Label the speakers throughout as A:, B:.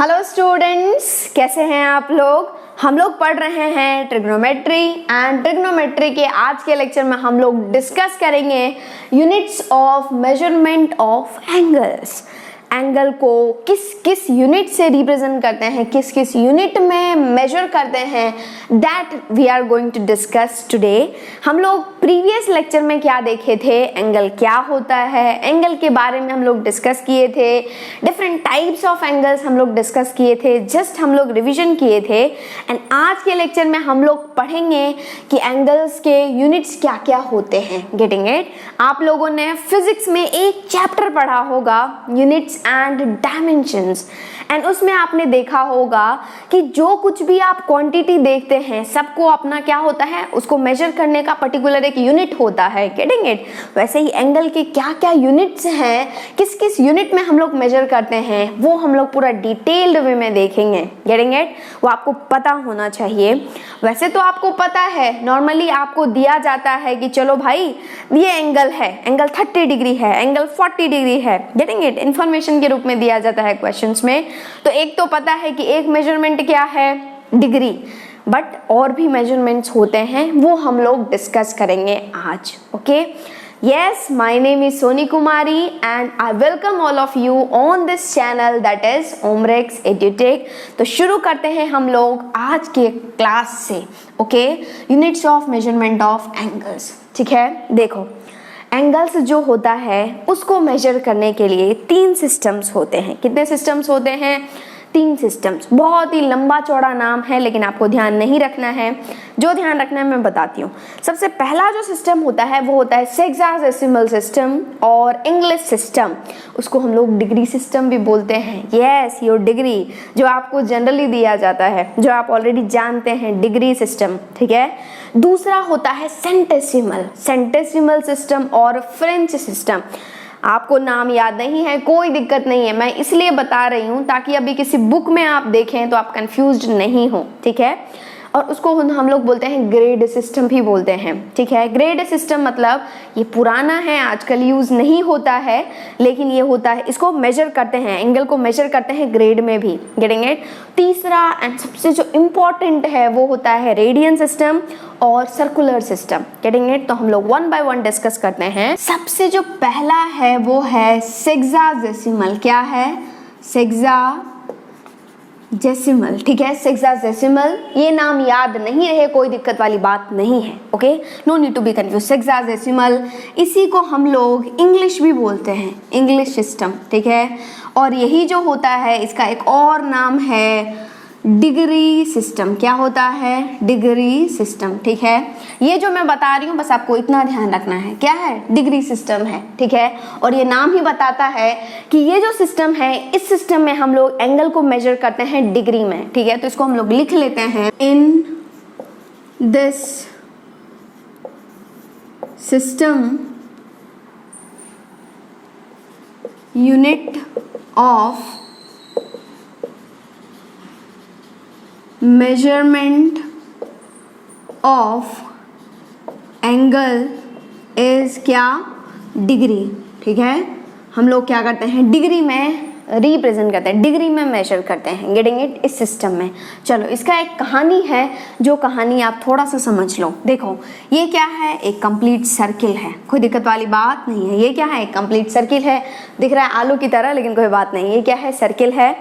A: Hello students, कैसे हैं आप लोग। हम लोग पढ़ रहे हैं ट्रिग्नोमेट्री एंड ट्रिग्नोमेट्री के आज के लेक्चर में हम लोग डिस्कस करेंगे units of measurement of angles. Angle को किस किस यूनिट से रिप्रेजेंट करते हैं, किस किस यूनिट में मेजर करते हैं, that we are going to discuss today. हम लोग प्रीवियस लेक्चर में क्या देखे थे, एंगल क्या होता है, एंगल के बारे में हम लोग डिस्कस किए थे, डिफरेंट टाइप्स ऑफ एंगल्स हम लोग डिस्कस किए थे, जस्ट हम लोग रिविजन किए थे। एंड आज के लेक्चर में हम लोग पढ़ेंगे कि एंगल्स के यूनिट्स क्या क्या होते हैं। Getting it? आप लोगों ने फिजिक्स में एक चैप्टर पढ़ा होगा, यूनिट्स एंड डायमेंशंस, एंड उसमें आपने देखा होगा कि जो कुछ भी आप क्वांटिटी देखते हैं सबको अपना क्या होता है, उसको मेजर करने का पर्टिकुलर एक यूनिट होता है। Getting it? वैसे ही एंगल के क्या क्या यूनिट्स हैं, किस किस यूनिट में हम लोग मेजर करते हैं, वो हम लोग पूरा डिटेल्ड वे में देखेंगे। Getting it? वो आपको पता होना चाहिए। वैसे तो आपको पता है, नॉर्मली आपको दिया जाता है कि चलो भाई ये एंगल है, एंगल 30 डिग्री है, एंगल 40 डिग्री है। Getting it? इंफॉर्मेशन के रूप में दिया जाता है क्वेश्चंस में। तो एक तो पता है कि एक मेजरमेंट क्या है, डिग्री, बट और भी मेजरमेंट्स होते हैं, वो हम लोग डिस्कस करेंगे आज। Okay, yes, my name is Soni Kumari and I welcome all of you on this channel that is Omrex Edutech. तो शुरू करते हैं हम लोग आज के क्लास से। Okay, units of measurement of angles. ठीक है, देखो एंगल्स जो होता है उसको मेजर करने के लिए 3 सिस्टम्स होते हैं। कितने सिस्टम्स होते हैं? 3 सिस्टम्स। बहुत ही लंबा चौड़ा नाम है, लेकिन आपको ध्यान नहीं रखना है। जो ध्यान रखना है मैं बताती हूँ। सबसे पहला जो सिस्टम होता है वो होता है सेक्साडेसिमल सिस्टम और इंग्लिश सिस्टम। उसको हम लोग डिग्री सिस्टम भी बोलते हैं। यस, योर डिग्री, जो आपको जनरली दिया जाता है, जो आप ऑलरेडी जानते हैं, डिग्री सिस्टम। ठीक है। दूसरा होता है सेंटेसिमल, सेंटेसिमल सिस्टम और फ्रेंच सिस्टम। आपको नाम याद नहीं है, कोई दिक्कत नहीं है, मैं इसलिए बता रही हूँ ताकि अभी किसी बुक में आप देखें तो आप कंफ्यूज्ड नहीं हो। ठीक है। और उसको हम लोग बोलते हैं ग्रेड सिस्टम भी बोलते हैं। ठीक है। ग्रेड सिस्टम मतलब ये पुराना है, आजकल यूज नहीं होता है, लेकिन ये होता है, इसको मेजर करते हैं, एंगल को मेजर करते हैं ग्रेड में भी। Getting it? तीसरा एंड सबसे जो इम्पोर्टेंट है वो होता है रेडियन सिस्टम और सर्कुलर सिस्टम। Getting it? तो हम लोग 1 बाय 1 डिस्कस करते हैं। सबसे जो पहला है वो है सेक्साडेसिमल। क्या है? सेक्साडेसिमल। ठीक है, सेक्साडेसिमल। ये नाम याद नहीं रहे, कोई दिक्कत वाली बात नहीं है। Okay, no need to be confuse. Sexadecimal, इसी को हम लोग इंग्लिश भी बोलते हैं, इंग्लिश सिस्टम। ठीक है। और यही जो होता है इसका एक और नाम है डिग्री सिस्टम। क्या होता है? Degree system. ठीक है। ये जो मैं बता रही हूँ बस आपको इतना ध्यान रखना है, क्या है? डिग्री सिस्टम है। ठीक है। और ये नाम ही बताता है कि ये जो सिस्टम है, इस सिस्टम में हम लोग एंगल को मेजर करते हैं डिग्री में। ठीक है। तो इसको हम लोग लिख लेते हैं, in this system unit of measurement of angle is क्या? डिग्री। ठीक है। हम लोग क्या करते हैं, डिग्री में रिप्रेजेंट करते हैं, डिग्री में मेजर करते हैं। Getting it? इस सिस्टम में। चलो, इसका एक कहानी है, जो कहानी आप थोड़ा सा समझ लो। देखो, ये क्या है? एक कंप्लीट सर्किल है, कोई दिक्कत वाली बात नहीं है। ये क्या है? एक कंप्लीट सर्किल है, दिख रहा है आलू की तरह, लेकिन कोई बात नहीं। ये क्या है? सर्किल है।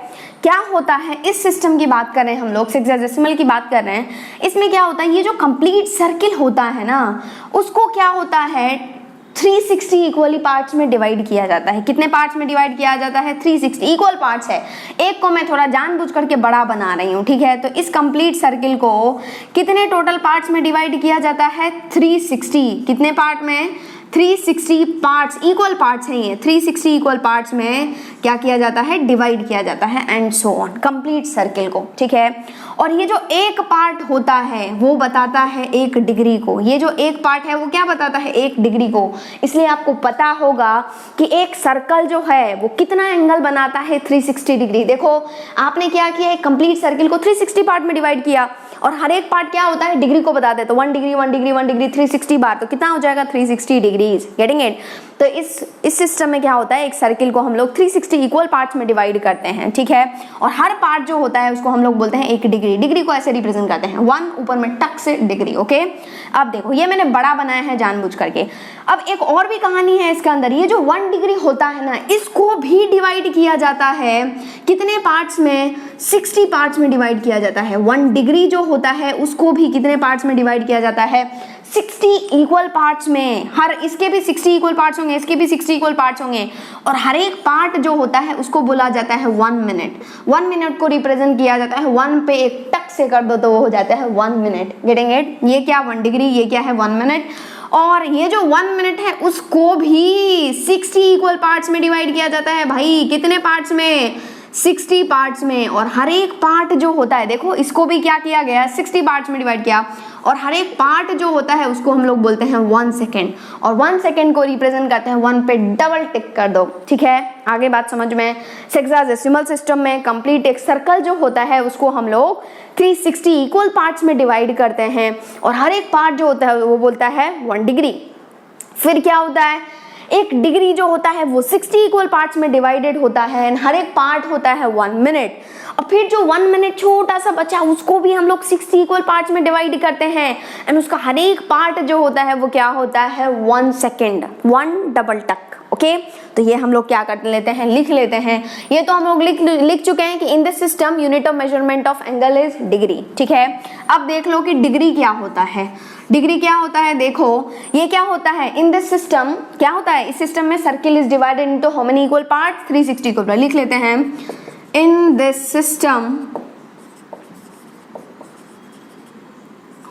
A: क्या होता है, इस सिस्टम की बात कर रहे हैं हम लोग, सेक्साडेसिमल की बात कर रहे हैं। इसमें क्या होता है, ये जो कंप्लीट सर्किल होता है ना, उसको क्या होता है, 360 इक्वली पार्ट्स में डिवाइड किया जाता है। कितने पार्ट्स में डिवाइड किया जाता है? 360 इक्वल पार्ट्स है। एक को मैं थोड़ा जानबूझ करके बड़ा बना रही हूँ। ठीक है। तो इस कंप्लीट सर्किल को कितने टोटल पार्ट्स में डिवाइड किया जाता है? 360। कितने पार्ट में? 360 पार्ट्स, इक्वल पार्ट्स हैं ये। 360 इक्वल पार्ट्स में क्या किया जाता है? डिवाइड किया जाता है, and so on, complete circle को। ठीक है। और ये जो एक पार्ट होता है वो बताता है 1 डिग्री को। ये जो एक पार्ट है वो क्या बताता है? 1 डिग्री को। इसलिए आपको पता होगा कि एक सर्कल जो है वो कितना एंगल बनाता है? 360 डिग्री। देखो, आपने क्या किया, एक कंप्लीट सर्किल को 360 पार्ट में डिवाइड किया, और हर एक पार्ट क्या होता है? डिग्री को बताते हैं। तो 1 डिग्री 1 डिग्री 1 डिग्री 360 बार, तो कितना हो जाएगा? 360 डिग्रीज। Getting it? तो इस सिस्टम में क्या होता है, एक सर्किल को हम लोग 360 इक्वल पार्ट्स में डिवाइड करते हैं, ठीक है। और हर पार्ट जो होता है उसको हम लोग बोलते हैं 1 डिग्री। डिग्री को ऐसे रिप्रेजेंट करते हैं 1 ऊपर में टक से डिग्री, ओके। अब देखो ये मैंने बड़ा बनाया है जानबूझ करके। अब एक और भी कहानी है इसके अंदर। ये जो 1 डिग्री होता है ना, इसको भी डिवाइड किया जाता है कितने पार्ट्स में, 60 पार्ट्स में डिवाइड किया जाता है। 1 डिग्री जो होता है उसको भी कितने पार्ट्स में डिवाइड किया जाता है, 60 इक्वल पार्ट्स में। हर इसके भी 60 इक्वल पार्ट्स होंगे, इसके भी 60 इक्वल पार्ट्स होंगे। और हर एक पार्ट जो होता है उसको बोला जाता है 1 मिनट। 1 मिनट को रिप्रेजेंट किया जाता है 1 पे एक टक से कर दो तो वो हो जाता है 1 मिनट। Getting it? ये क्या 1 डिग्री, ये क्या है 1 मिनट। और ये जो 1 मिनट है उसको भी 60 इक्वल पार्ट्स में डिवाइड किया जाता है भाई। कितने पार्ट्स में, 60 पार्ट्स में। और हर एक पार्ट जो होता है, देखो इसको भी क्या किया गया, 60 पार्ट्स में डिवाइड किया। और हर एक पार्ट जो होता है उसको हम लोग बोलते हैं 1 सेकेंड। और 1 सेकेंड को रिप्रेजेंट करते हैं 1 पे डबल टिक कर दो, ठीक है। आगे बात समझ में। हेक्साडेसिमल सिस्टम में कंप्लीट एक सर्कल जो होता है उसको हम लोग 360 इक्वल पार्ट्स में डिवाइड करते हैं। और हर एक पार्ट जो होता है वो बोलता है 1 डिग्री। फिर क्या होता है, एक डिग्री जो होता है वो 60 इक्वल पार्ट्स में डिवाइडेड होता है एंड हर एक पार्ट होता है 1 मिनट। और फिर जो 1 मिनट छोटा सा बचा उसको भी हम लोग 60 इक्वल पार्ट्स में डिवाइड करते हैं एंड उसका हर एक पार्ट जो होता है वो क्या होता है 1 सेकेंड, 1 डबल टक, ओके। तो ये हम लोग क्या कर लेते हैं, लिख लेते हैं। ये तो हम लोग लिख चुके हैं कि इन this system unit of measurement of angle is degree, ठीक है। अब देख लो कि डिग्री क्या होता है। डिग्री क्या होता है, देखो ये क्या होता है, इन दिस सिस्टम क्या होता है, इस सिस्टम में circle is divided into how many equal parts, 360 equal part. लिख लेते हैं in this system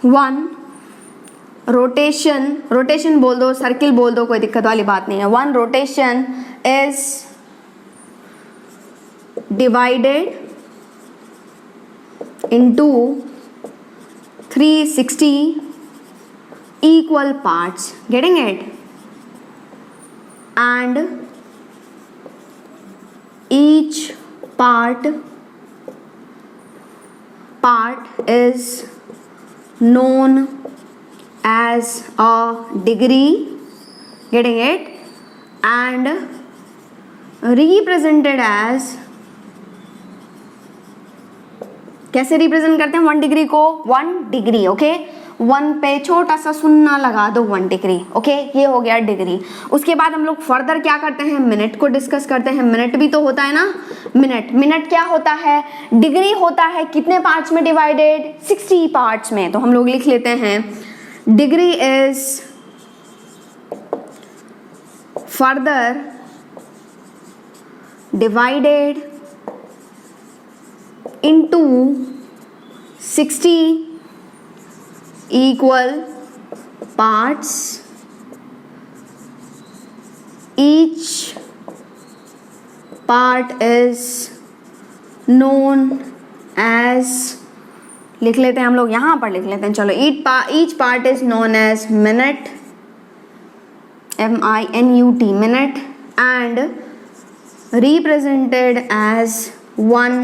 A: 1 rotation, rotation बोल दो, सर्किल बोल दो, कोई दिक्कत वाली बात नहीं है। 1 rotation is divided into 360 equal parts, getting it? And each part is known as a degree, getting it? And represented as, कैसे रिप्रेजेंट करते हैं 1 डिग्री को, 1 डिग्री, ओके। 1 पे छोटा सा शून्य लगा दो, 1 डिग्री, ओके। ये हो गया डिग्री। उसके बाद हम लोग फर्दर क्या करते हैं, मिनट को डिस्कस करते हैं। मिनट भी तो होता है ना, मिनट क्या होता है, डिग्री होता है कितने पार्ट्स में डिवाइडेड, 60 पार्ट्स में। तो हम लोग लिख लेते हैं degree is further divided into 60 equal parts, each part is known as, लिख लेते हैं हम लोग, यहाँ पर लिख लेते हैं, चलो। each part is known as minute, MINUT, minute, and represented as 1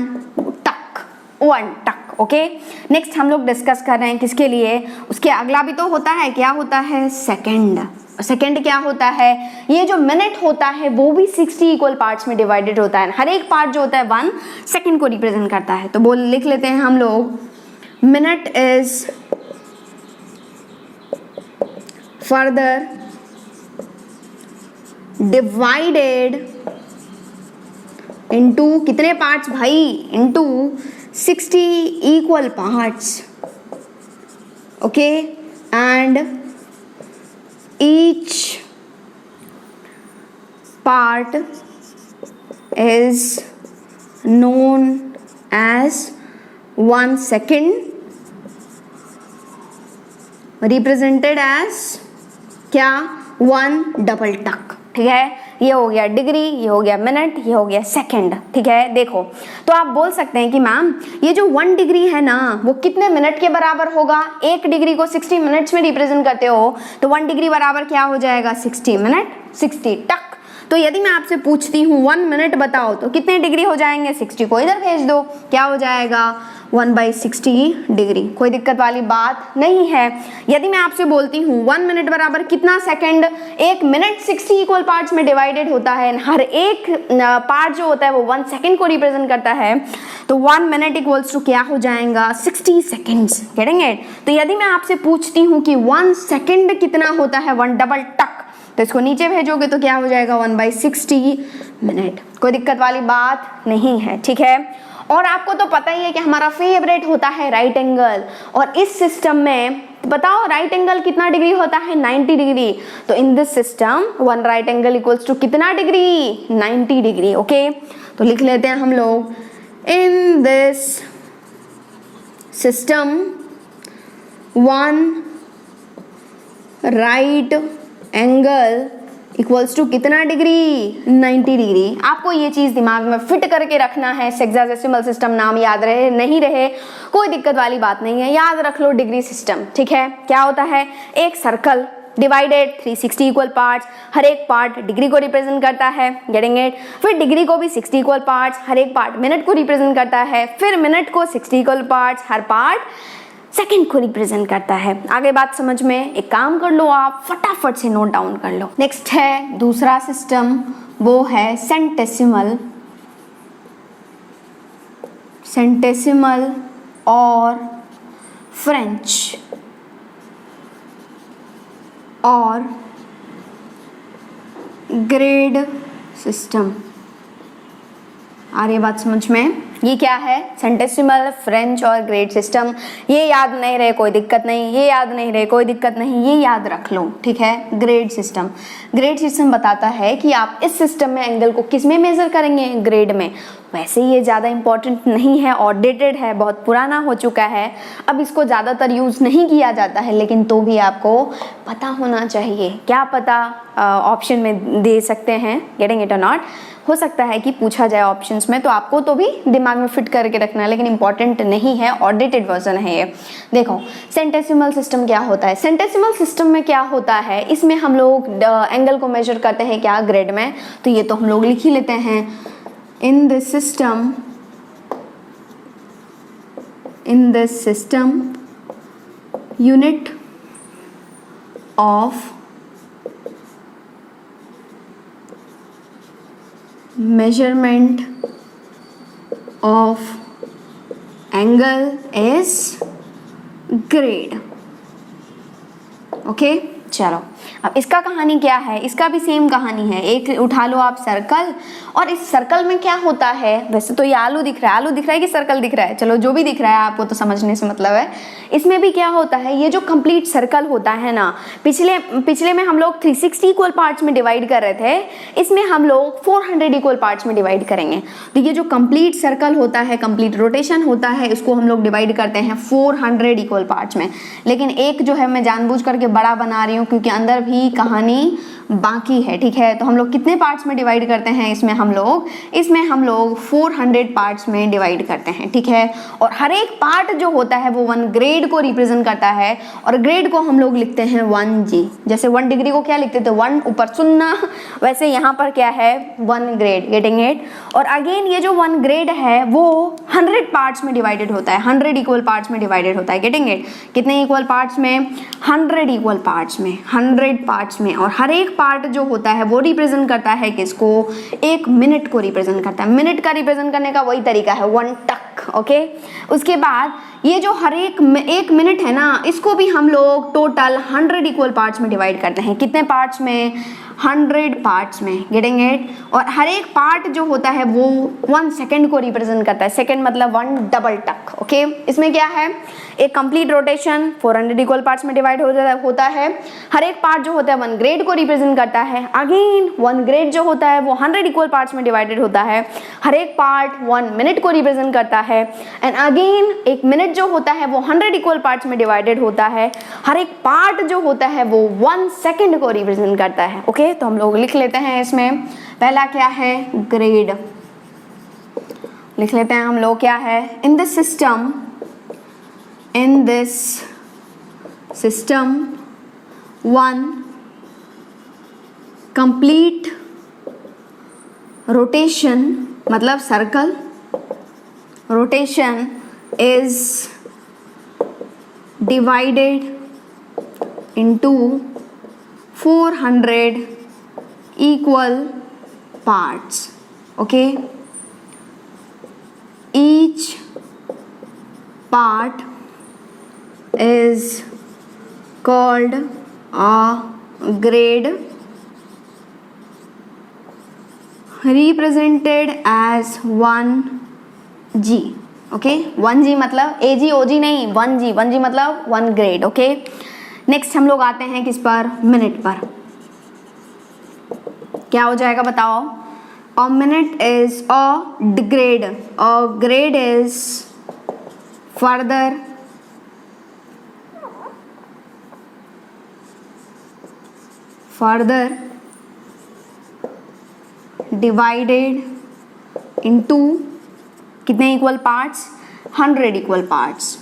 A: टक, ओके। नेक्स्ट हम लोग डिस्कस कर रहे हैं किसके लिए, उसके अगला भी तो होता है, क्या होता है, सेकंड। सेकंड क्या होता है, ये जो मिनट होता है वो भी 60 इक्वल पार्ट्स में डिवाइडेड होता है। हर एक पार्ट जो होता है 1 सेकंड को रिप्रेजेंट करता है। तो बोल लिख लेते हैं हम लोग minute is further divided into कितने पार्ट्स भाई, into 60 equal parts, okay, and each part is known as 1 second, represented as क्या, 1 डबल टक, ठीक है। ये हो गया डिग्री, ये हो गया मिनट, ये हो गया सेकंड, ठीक है। देखो तो आप बोल सकते हैं कि मैम ये जो 1 डिग्री है ना वो कितने मिनट के बराबर होगा, 1 डिग्री को 60 मिनट्स में रिप्रेजेंट करते हो तो 1 डिग्री बराबर क्या हो जाएगा, 60 मिनट, 60 टक। तो यदि मैं आपसे पूछती हूँ 1 मिनट बताओ तो कितने डिग्री हो जाएंगे, 60 को इधर भेज दो, क्या हो जाएगा 1/60 डिग्री, कोई दिक्कत वाली बात नहीं है। यदि मैं आपसे बोलती हूँ 1 मिनट बराबर कितना सेकंड, 1 मिनट 60 इक्वल पार्ट्स में डिवाइडेड होता है, हर एक पार्ट जो होता है वो 1 सेकंड को रिप्रेजेंट करता है, तो 1 मिनट इक्वल्स टू क्या हो जाएगा 60 सेकेंड्स, गेटिंग इट। तो यदि मैं आपसे पूछती हूँ कि 1 सेकेंड कितना होता है, 1 डबल टक, तो इसको नीचे भेजोगे तो क्या हो जाएगा 1/60 मिनट, कोई दिक्कत वाली बात नहीं है, ठीक है। और आपको तो पता ही है कि हमारा फेवरेट होता है राइट एंगल, और इस सिस्टम में बताओ राइट एंगल कितना डिग्री होता है, 90 डिग्री। तो in this system 1 right angle equals to कितना डिग्री, 90 डिग्री, ओके। तो लिख लेते हैं हम लोग, in this system 1 right angle equals to कितना डिग्री, 90 डिग्री। आपको ये चीज दिमाग में फिट करके रखना है, हेक्साडेसिमल सिस्टम नाम याद रहे नहीं रहे कोई दिक्कत वाली बात नहीं है, याद रख लो डिग्री सिस्टम, ठीक है। क्या होता है, एक सर्कल डिवाइडेड 360 इक्वल पार्ट्स, हर एक पार्ट डिग्री को रिप्रेजेंट करता है, गेटिंग इट। फिर डिग्री को भी 60 इक्वल पार्ट्स, हर एक पार्ट मिनट को रिप्रेजेंट करता है, फिर मिनट को 60 इक्वल पार्ट्स, हर पार्ट सेकंड को रिप्रेजेंट करता है। आगे बात समझ में, एक काम कर लो आप फटाफट से नोट डाउन कर लो। नेक्स्ट है दूसरा सिस्टम, वो है सेंटेसिमल, सेंटेसिमल और फ्रेंच और ग्रेड सिस्टम। आ रही है बात समझ में, ये क्या है, सेंटेसिमल, फ्रेंच और ग्रेड सिस्टम। ये याद नहीं रहे कोई दिक्कत नहीं, ये याद नहीं रहे कोई दिक्कत नहीं, ये याद रख लो, ठीक है। ग्रेड सिस्टम, ग्रेड सिस्टम बताता है कि आप इस सिस्टम में एंगल को किस में मेजर करेंगे, ग्रेड में। वैसे ये ज़्यादा इंपॉर्टेंट नहीं है, आउटडेटेड है, बहुत पुराना हो चुका है, अब इसको ज़्यादातर यूज़ नहीं किया जाता है, लेकिन तो भी आपको पता होना चाहिए। क्या पता, ऑप्शन में दे सकते हैं, गेटिंग इट और नॉट, हो सकता है कि पूछा जाए ऑप्शंस में, तो आपको तो भी दिमाग में फिट करके रखना है, लेकिन इंपॉर्टेंट नहीं है, आउटडेटेड वर्जन है ये। देखो सेंटेसिमल सिस्टम क्या होता है, सेंटेसिमल सिस्टम में क्या होता है, इसमें हम लोग एंगल को मेजर करते हैं क्या, ग्रेड में। तो ये तो हम लोग लिख ही लेते हैं, in this system unit of measurement of angle is grade, okay. चलो अब इसका कहानी क्या है, इसका भी सेम कहानी है। एक उठा लो आप सर्कल, और इस सर्कल में क्या होता है, वैसे तो ये आलू दिख रहा है, आलू दिख रहा है कि सर्कल दिख रहा है, चलो जो भी दिख रहा है आपको तो समझने से मतलब है। इसमें भी क्या होता है, ये जो कंप्लीट सर्कल होता है ना, पिछले में हम लोग 360 इक्वल पार्ट्स में डिवाइड कर रहे थे, इसमें हम लोग 400 इक्वल पार्ट्स में डिवाइड करेंगे। तो ये जो कंप्लीट सर्कल होता है, कंप्लीट रोटेशन होता है, इसको हम लोग डिवाइड करते हैं 400 इक्वल पार्ट्स में। लेकिन एक जो है मैं जानबूझ करके बड़ा बना रही हूँ क्योंकि अंदर भी कहानी बाकी है, ठीक है। तो हम लोग कितने पार्ट्स में डिवाइड करते हैं, इसमें हम लोग 400 पार्ट्स में डिवाइड करते हैं, ठीक है। और हर एक पार्ट जो होता है वो 1 ग्रेड को रिप्रेजेंट करता है, और ग्रेड को हम लोग लिखते हैं 1G। जैसे 1 डिग्री को क्या लिखते थे, 1 ऊपर सुनना, वैसे यहाँ पर क्या है 1 ग्रेड, गेटिंग इट। और अगेन ये जो 1 ग्रेड है वो 100 पार्ट्स में डिवाइडेड होता है, 100 इक्वल पार्ट्स में डिवाइडेड होता है, गेटिंग इट। कितने इक्वल पार्ट्स में, 100 इक्वल पार्ट्स में, 100 पार्ट्स में। और हर एक पार्ट जो होता है वो रिप्रेजेंट करता है किसको, 1 मिनट को रिप्रेजेंट करता है। मिनट का रिप्रेजेंट करने का वही तरीका है 1 टक, ओके। उसके बाद ये जो हर एक मिनट है ना, इसको भी हम लोग टोटल 100 इक्वल पार्ट्स में डिवाइड करते हैं। कितने पार्ट्स में, 100 पार्ट्स में, गेटिंग इट। और हर एक पार्ट जो होता है वो 1 सेकेंड को रिप्रेजेंट करता है, सेकेंड मतलब 1 डबल टक, ओके। इसमें क्या है, एक कंप्लीट रोटेशन 400 इक्वल पार्ट्स में डिवाइड होता है। हर एक पार्ट जो होता है 1 ग्रेड को रिप्रेजेंट करता है। अगेन 1 ग्रेड जो होता है वो 100 इक्वल पार्ट्स में डिवाइडेड होता है। हर एक पार्ट 1 मिनट को रिप्रेजेंट करता है। एंड अगेन 1 मिनट जो होता है वो 100 इक्वल पार्ट्स में डिवाइडेड होता है। हर एक पार्ट जो होता है वो 1 सेकेंड को रिप्रेजेंट करता है, ओके। तो हम लोग लिख लेते हैं इसमें, पहला क्या है, ग्रेड लिख लेते हैं हम लोग, क्या है, in this system 1 complete rotation मतलब circle, rotation is divided into 400 equal parts. Okay, each part is called a grade, represented as 1G. Okay 1G मतलब AG OG नहीं, 1G मतलब 1 ग्रेड. ओके नेक्स्ट हम लोग आते हैं किस पर, मिनट पर. क्या हो जाएगा बताओ. A minute is a grade. A grade is further divided into कितने equal parts, 100 equal parts.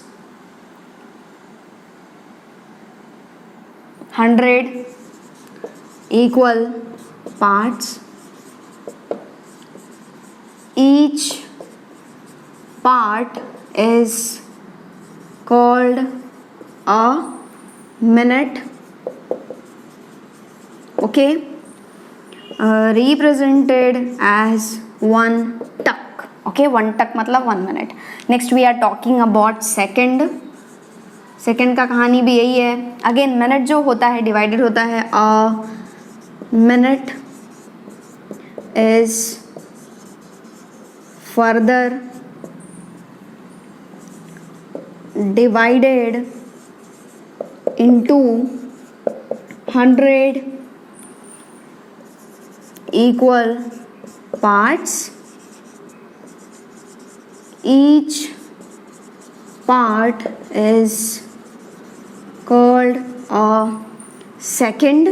A: 100 equal parts. Each part is called a minute. Okay, represented as 1 tuck. Okay, 1 tuck मतलब 1 minute. Next we are talking about second. Second का कहानी भी यही है. Again minute जो होता है डिवाइडेड होता है. अ minute is further divided into 100 equal parts. Each part is called a second,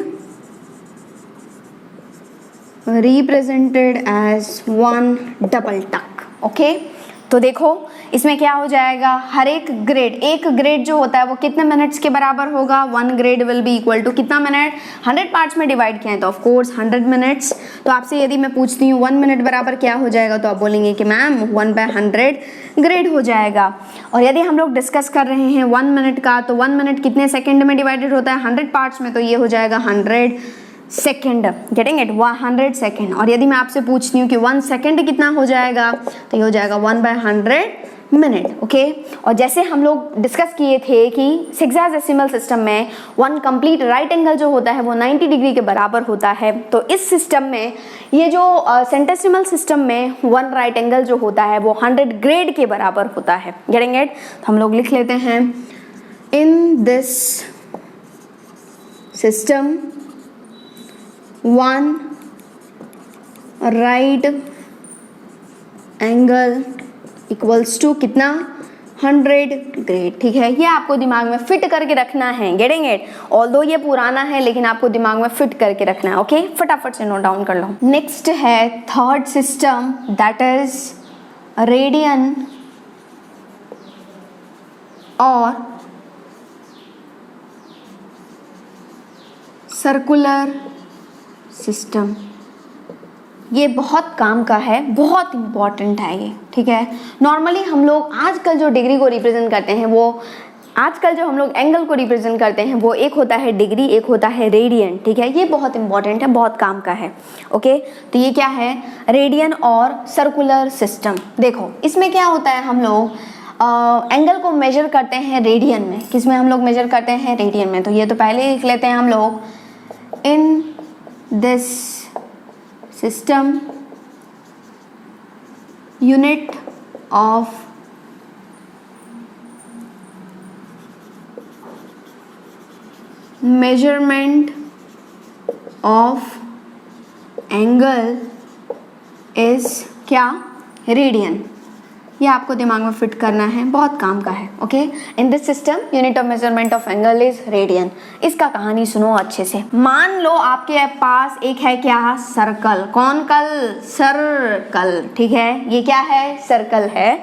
A: represented as 1 double tuck. Okay तो देखो इसमें क्या हो जाएगा, हर एक ग्रेड जो होता है वो कितने मिनट्स के बराबर होगा. 1 grade will be equal to कितना मिनट, 100 पार्ट्स में डिवाइड किया है तो ऑफ कोर्स 100 मिनट्स. तो आपसे यदि मैं पूछती हूँ 1 मिनट बराबर क्या हो जाएगा तो आप बोलेंगे कि मैम 1/100 ग्रेड हो जाएगा. और यदि हम लोग डिस्कस कर रहे हैं 1 मिनट का तो 1 मिनट कितने सेकेंड में डिवाइडेड होता है, 100 पार्ट्स में, तो ये हो जाएगा 100 सेकेंड. Getting it, 100 second. और यदि मैं आपसे पूछती हूँ कि 1 सेकेंड कितना हो जाएगा तो ये हो जाएगा 1/100 मिनट. ओके और जैसे हम लोग डिस्कस किए थे कि हेक्साडेसिमल सिस्टम में 1 कंप्लीट राइट एंगल जो होता है वो 90 डिग्री के बराबर होता है. तो इस सिस्टम में ये जो सेंटेसिमल सिस्टम में 1 राइट एंगल जो होता है वो 100 ग्रेड के बराबर होता है. Getting it. तो हम लोग लिख लेते हैं, in this system 1 right angle equals to कितना, 100 ग्रेड. ठीक है, ये आपको दिमाग में फिट करके रखना है. Getting it. ऑल्दो ये पुराना है लेकिन आपको दिमाग में फिट करके रखना है. ओके फटाफट से नोट डाउन कर लो. नेक्स्ट है third system, that is radian और सर्कुलर सिस्टम. ये बहुत काम का है, बहुत इंपॉर्टेंट है ये. ठीक है, नॉर्मली हम लोग आजकल जो डिग्री को रिप्रेजेंट करते हैं वो, आजकल जो हम लोग एंगल को रिप्रेजेंट करते हैं वो एक होता है डिग्री, एक होता है रेडियन. ठीक है, ये बहुत इंपॉर्टेंट है, बहुत काम का है. ओके तो ये क्या है, रेडियन और सर्कुलर सिस्टम. देखो इसमें क्या होता है, हम लोग एंगल को मेजर करते हैं रेडियन में. किस में हम लोग मेजर करते हैं, रेडियन में. तो ये तो पहले लिख लेते हैं हम लोग, in this system unit of measurement of angle is क्या, रेडियन. ये आपको दिमाग में फिट करना है, बहुत काम का है. Okay in this system unit of measurement of angle is radian. इसका कहानी सुनो अच्छे से. मान लो आपके पास एक है क्या, सर्कल. कौन कल, सर्कल. ठीक है, ये क्या है, सर्कल है.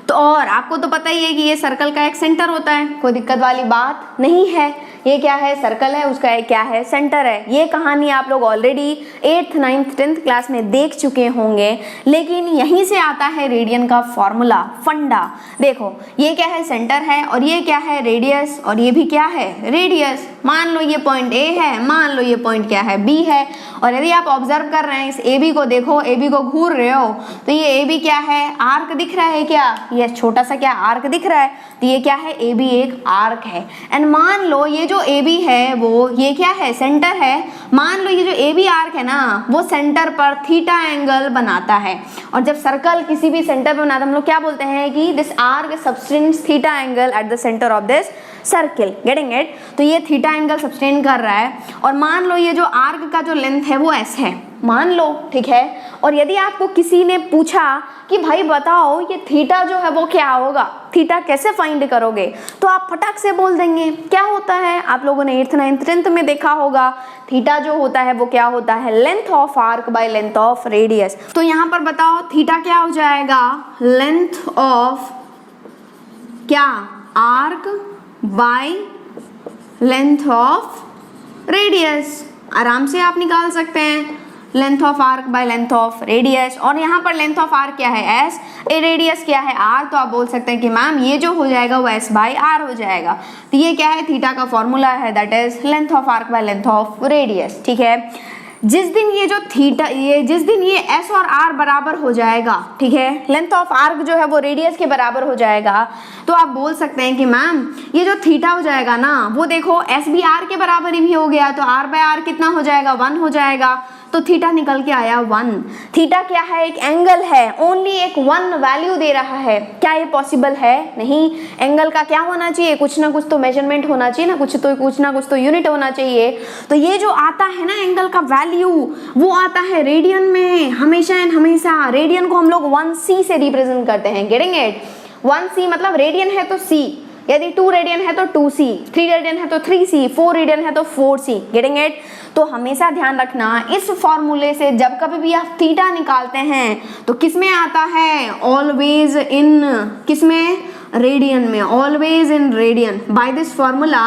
A: तो और आपको तो पता ही है कि ये सर्कल का एक सेंटर होता है, कोई दिक्कत वाली बात नहीं है. ये क्या है, सर्कल है, उसका एक क्या है, सेंटर है। ये कहानी आप लोग already 8th 9th 10th class में देख चुके होंगे, लेकिन यहीं से आता है रेडियन का फॉर्मूला, फंडा। देखो ये क्या है, सेंटर है, और ये क्या है, रेडियस, और ये भी क्या है, रेडियस। मान लो ये पॉइंट ए है, मान लो ये पॉइंट क्या है, बी है, और यदि आप ऑब्जर्व कर रहे हैं इस ए बी को, देखो ए बी को घूर रहे हो तो ये ए बी क्या है, आर्क दिख रहा है क्या, ये छोटा सा क्या आर्क दिख रहा है, तो ये क्या है, ए बी एक आर्क है। एंड मान लो ये जो ए बी है वो ये क्या है, सेंटर है। मान लो ये जो ए बी आर्क है ना वो सेंटर पर थीटा एंगल बनाता है, और जब सर्कल किसी भी सेंटर पर बनाता है हम लोग क्या बोलते हैं कि this arc subtends theta angle at the centre of this circle, getting it. तो ये थीटा एंगल सब्टेंड कर रहा है, और मान लो ये जो आर्क का जो लेंथ है वो एस है, मान लो, ठीक है। और यदि आपको किसी ने पूछा कि भाई बताओ ये थीटा जो है वो क्या होगा, थीटा कैसे फाइंड करोगे, तो आप फटाक से बोल देंगे क्या होता है, आप लोगों ने 8th 9th 10th में देखा होगा, थीटा जो होता है वो क्या होता है, length of arc by length of radius. तो यहाँ पर बताओ थीटा क्या हो जाएगा, लेंथ ऑफ क्या, arc by length of radius. आराम से आप निकाल सकते हैं, length of arc by length of radius. और यहाँ पर लेंथ ऑफ आर्क क्या है, एस, ए रेडियस क्या है, आर, तो आप बोल सकते हैं कि मैम ये जो हो जाएगा वो एस बाय आर हो जाएगा। तो ये क्या है, थीटा का फॉर्मूला है, that is length of arc by length of radius, ठीक है। जिस दिन ये जो थीटा, ये जिस दिन ये एस और आर बराबर हो जाएगा, ठीक है, लेंथ ऑफ आर्क जो है वो रेडियस के बराबर हो जाएगा, तो आप बोल सकते हैं कि मैम ये जो थीटा हो जाएगा ना वो देखो एस भी आर के बराबर ही हो गया, तो आर बाय आर कितना हो जाएगा, 1 हो जाएगा। तो थीटा निकल के आया 1। थीटा क्या है, एक एंगल है, ओनली एक 1 वैल्यू दे रहा है। क्या ये पॉसिबल है, नहीं। एंगल का क्या होना चाहिए, कुछ ना कुछ तो मेजरमेंट होना चाहिए ना, कुछ ना कुछ तो यूनिट होना चाहिए। तो ये जो आता है ना एंगल का वैल्यू वो आता है रेडियन में, हमेशा एंड हमेशा। रेडियन को हम लोग 1c से रिप्रेजेंट करते हैं, गेटिंग इट। 1c मतलब रेडियन है तो c, यदि 2 रेडियन है तो 2c, 3 रेडियन है तो 3c, 4 रेडियन है तो 4c, गेटिंग इट। तो हमेशा ध्यान रखना इस फॉर्मूले से जब कभी भी आप थीटा निकालते हैं तो किसमें आता है, ऑलवेज इन, किसमें, रेडियन में, always in radian. By this formula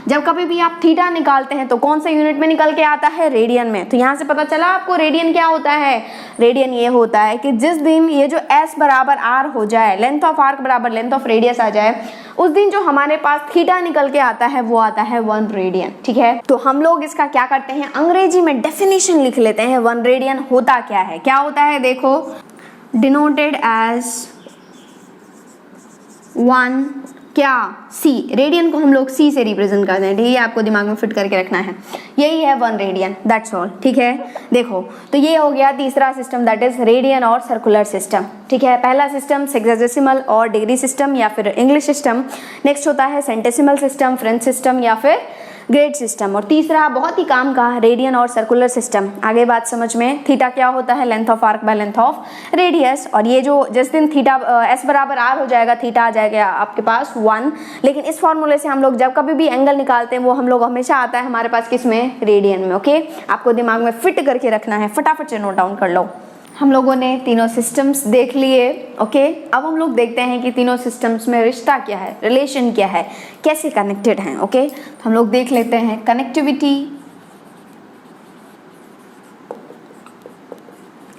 A: जब कभी भी आप थीटा निकालते हैं तो कौन सा यूनिट में निकल के आता है, रेडियन में। तो यहाँ से पता चला आपको रेडियन क्या होता है, रेडियन ये होता है कि जिस दिन ये जो s बराबर r हो जाए, लेंथ ऑफ आर्क बराबर लेंथ ऑफ रेडियस आ जाए, उस दिन जो हमारे पास थीटा निकल के आता है वो आता है 1 रेडियन, ठीक है। तो हम लोग इसका क्या करते हैं, अंग्रेजी में डेफिनेशन लिख लेते हैं। 1 रेडियन होता क्या है, क्या होता है, देखो, डिनोटेड एज 1 क्या, c, रेडियन को हम लोग c से रिप्रेजेंट करते हैं, ठीक है, आपको दिमाग में फिट करके रखना है। यही है 1 रेडियन, दैट्स ऑल, ठीक है। देखो तो ये हो गया तीसरा सिस्टम, दैट इज रेडियन और सर्कुलर सिस्टम, ठीक है। पहला सिस्टम सेक्साडेसिमल और डिग्री सिस्टम या फिर इंग्लिश सिस्टम, नेक्स्ट होता है सेंटेसिमल सिस्टम, फ्रेंच सिस्टम या फिर ग्रेड सिस्टम, और तीसरा बहुत ही काम का रेडियन और सर्कुलर सिस्टम। आगे बात समझ में, थीटा क्या होता है, length of arc by length of radius. और ये जो जिस दिन थीटा एस बराबर आर हो जाएगा, थीटा आ जाएगा आपके पास 1। लेकिन इस फॉर्मूले से हम लोग जब कभी भी एंगल निकालते हैं वो हम लोग हमेशा आता है हमारे पास किसमें, रेडियन में, ओके। आपको दिमाग में फिट करके रखना है, फटाफट से नोट डाउन कर लो। हम लोगों ने तीनों सिस्टम्स देख लिए, ओके। अब हम लोग देखते हैं कि तीनों सिस्टम्स में रिश्ता क्या है, रिलेशन क्या है, कैसे कनेक्टेड हैं, ओके। तो हम लोग देख लेते हैं connectivity,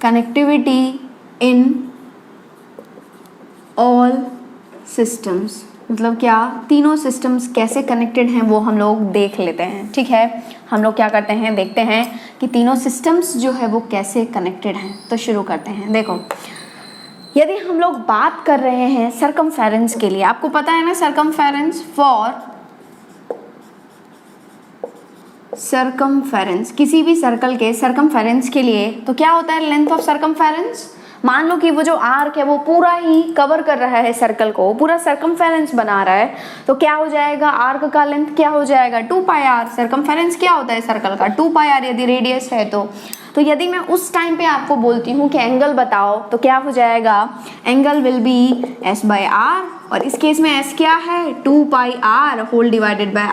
A: connectivity in all systems, मतलब क्या, तीनों सिस्टम्स कैसे कनेक्टेड हैं वो हम लोग देख लेते हैं, ठीक है। हम लोग क्या करते हैं, देखते हैं कि तीनों सिस्टम्स जो है वो कैसे कनेक्टेड हैं। तो शुरू करते हैं। देखो यदि हम लोग बात कर रहे हैं सरकमफेरेंस के लिए, आपको पता है ना सरकमफेरेंस, फॉर सरकमफेरेंस, किसी भी सर्कल के सरकमफेरेंस के लिए तो क्या होता है, लेंथ ऑफ सरकमफेरेंस। मान लो कि वो जो आर्क है वो पूरा ही कवर कर रहा है सर्कल को, पूरा सरकमफेरेंस बना रहा है, तो क्या हो जाएगा, आर्क का लेंथ क्या हो जाएगा, 2 पाई आर। सरकमफेरेंस क्या होता है सर्कल का, 2 पाई आर यदि रेडियस है तो यदि मैं उस टाइम पे आपको बोलती हूँ कि एंगल बताओ तो क्या हो जाएगा, angle will be s by R और इस केस में s क्या है 2 pi r whole divided by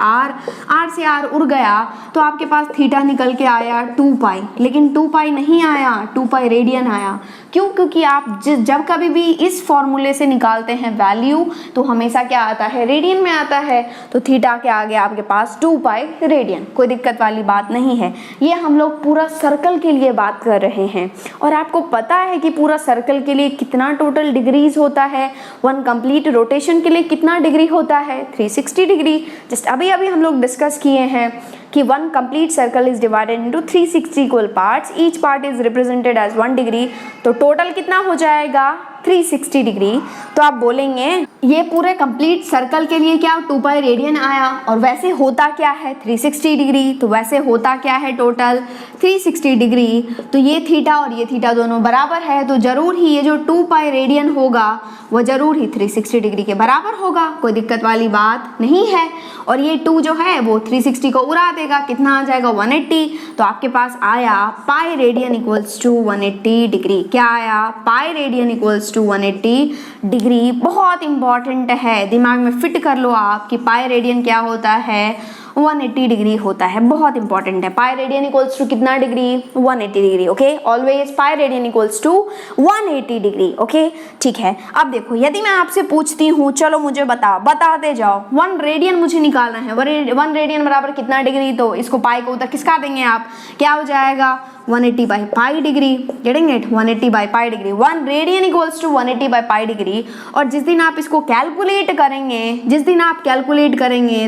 A: r से r उड़ गया तो आपके पास थीटा निकल के आया 2 पाई, लेकिन 2 पाई नहीं आया, 2 पाई रेडियन आया। क्यों? क्योंकि आप जब कभी भी इस फॉर्मूले से निकालते हैं वैल्यू तो हमेशा क्या आता है, रेडियन में आता है। तो थीटा के आगे आपके पास 2 पाई रेडियन, कोई दिक्कत वाली बात नहीं है। ये हम लोग पूरा सर्कल के लिए बात कर रहे हैं और आपको पता है कि पूरा सर्कल के लिए कितना टोटल डिग्रीज होता है, वन कंप्लीट रोटेशन के लिए कितना डिग्री होता है 360 डिग्री। जस्ट अभी हम लोग डिस्कस किए हैं कि one complete circle is divided into 360 equal parts, each part is represented as 1 degree. तो टोटल कितना हो जाएगा 360 डिग्री। तो आप बोलेंगे ये पूरे कंप्लीट सर्कल के लिए क्या 2 पाई रेडियन आया, और वैसे होता क्या है 360 डिग्री। तो वैसे होता क्या है टोटल 360 डिग्री। तो ये थीटा और ये थीटा दोनों बराबर है, तो जरूर ही ये जो 2 पाई रेडियन होगा वो जरूर ही 360 डिग्री के बराबर होगा, कोई दिक्कत वाली बात नहीं है। और ये 2 जो है वो 360 को उड़ा देगा, कितना आ जाएगा 180। तो आपके पास आया pi radian equals to 180 degree. क्या आया? Pi radian equals to 180 degree. बहुत इंपॉर्टेंट है, दिमाग में फिट कर लो आप कि पाई रेडियन क्या होता है 180 डिग्री होता है, बहुत इंपॉर्टेंट है। पाई रेडियन इक्वल्स टू कितना degree 180 degree. Okay, always pi radian equals to 180 degree. Okay, ठीक है। अब देखो यदि मैं आपसे पूछती हूँ, चलो मुझे बताते जाओ, 1 रेडियन मुझे निकालना है, 1 रेडियन बराबर कितना डिग्री। तो इसको पाई को उधर किसका देंगे आप, क्या हो जाएगा 180 by pi degree, getting it 180 by pi degree. 1 radian equals to 180 by pi degree. और जिस दिन आप इसको कैलकुलेट करेंगे,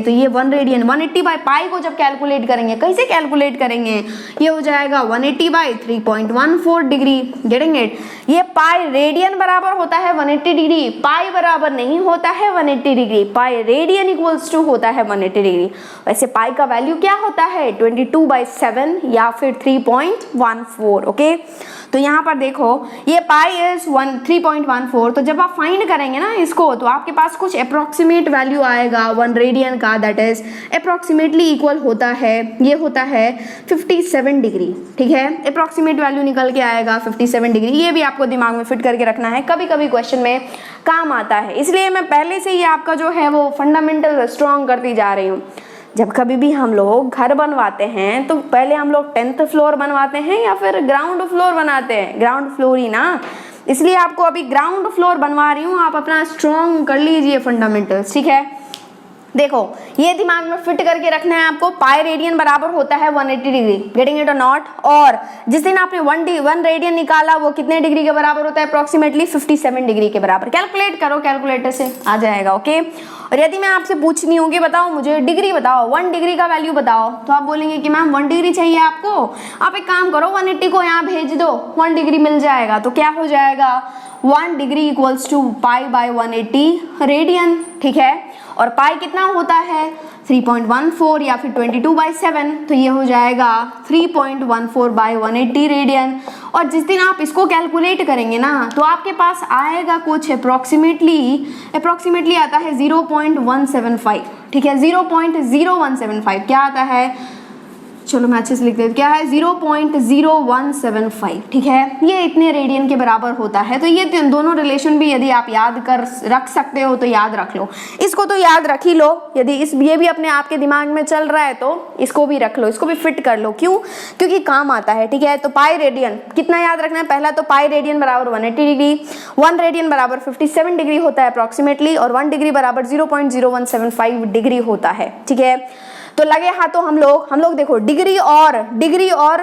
A: तो ये 1 रेडियन 180 बाई पाई को जब कैलकुलेट करेंगे, कैसे कैलकुलेट करेंगे, ये हो जाएगा 180 बाई 3.14 डिग्री, गेटिंग इट। ये पाई रेडियन बराबर होता है 180 डिग्री, पाई बराबर नहीं होता है 180 degree, pi radian equals to होता है 180 डिग्री। वैसे पाई का वैल्यू क्या होता है 22/7 या फिर 3.14। ओके, तो यहाँ पर देखो ये पाई इज 3.14। तो जब आप फाइंड करेंगे ना इसको, तो आपके पास कुछ अप्रोक्सीमेट वैल्यू आएगा 1 रेडियन का, दैट इज अप्रोक्सीमेटली इक्वल होता है, ये होता है 57 डिग्री। ठीक है, अप्रोक्सीमेट वैल्यू निकल के आएगा 57 डिग्री। ये भी आपको दिमाग में फिट करके रखना है, कभी कभी क्वेश्चन में काम आता है, इसलिए मैं पहले से ही आपका जो है वो फंडामेंटल स्ट्रॉन्ग करती जा रही हूँ। जब कभी भी हम लोग घर बनवाते हैं तो पहले हम लोग 10th फ्लोर बनवाते हैं या फिर ग्राउंड फ्लोर बनाते हैं, ग्राउंड फ्लोर ही ना, इसलिए आपको अभी ग्राउंड फ्लोर बनवा रही हूँ, आप अपना स्ट्रॉन्ग कर लीजिए फंडामेंटल्स। ठीक है, देखो ये दिमाग में फिट करके रखना है आपको, पाई रेडियन बराबर होता है 180 डिग्री, गेटिंग इट और नॉट। और जिस दिन आपने 1 रेडियन निकाला वो कितने डिग्री के बराबर होता है, अप्रोक्सीमेटली 57 डिग्री के बराबर। कैलकुलेट करो, कैलकुलेटर से आ जाएगा। ओके, और यदि मैं आपसे पूछनी होगी बताओ मुझे डिग्री बताओ, 1 डिग्री का वैल्यू बताओ, तो आप बोलेंगे कि मैम 1 डिग्री चाहिए आपको, आप एक काम करो 180 को यहाँ भेज दो, 1 डिग्री मिल जाएगा। तो क्या हो जाएगा 1 degree equals to pi by 180 radian. ठीक है, और पाई कितना होता है 3.14 या फिर 22/7, तो ये हो जाएगा 3.14 बाई 180 रेडियन। और जिस दिन आप इसको कैलकुलेट करेंगे ना, तो आपके पास आएगा कुछ अप्रोक्सीमेटली आता है 0.175। ठीक है, 0.0175 क्या आता है, चलो मैं अच्छे से लिख देती हूँ, क्या है 0.0175। ठीक है, ये इतने रेडियन के बराबर होता है। तो ये दोनों रिलेशन भी यदि आप याद कर रख सकते हो तो याद रख लो, इसको तो याद रख ही लो। यदि ये भी अपने आप के दिमाग में चल रहा है तो इसको भी रख लो, इसको भी फिट कर लो। क्यों? क्योंकि काम आता है। ठीक है, तो पाई रेडियन कितना याद रखना है, पहला तो पाई रेडियन बराबर 180 डिग्री, 1 रेडियन बराबर 57 डिग्री होता है अप्रोक्सीमेटली, और 1 डिग्री बराबर 0.0175 डिग्री होता है। ठीक है, तो लगे हाथों हम लोग देखो डिग्री और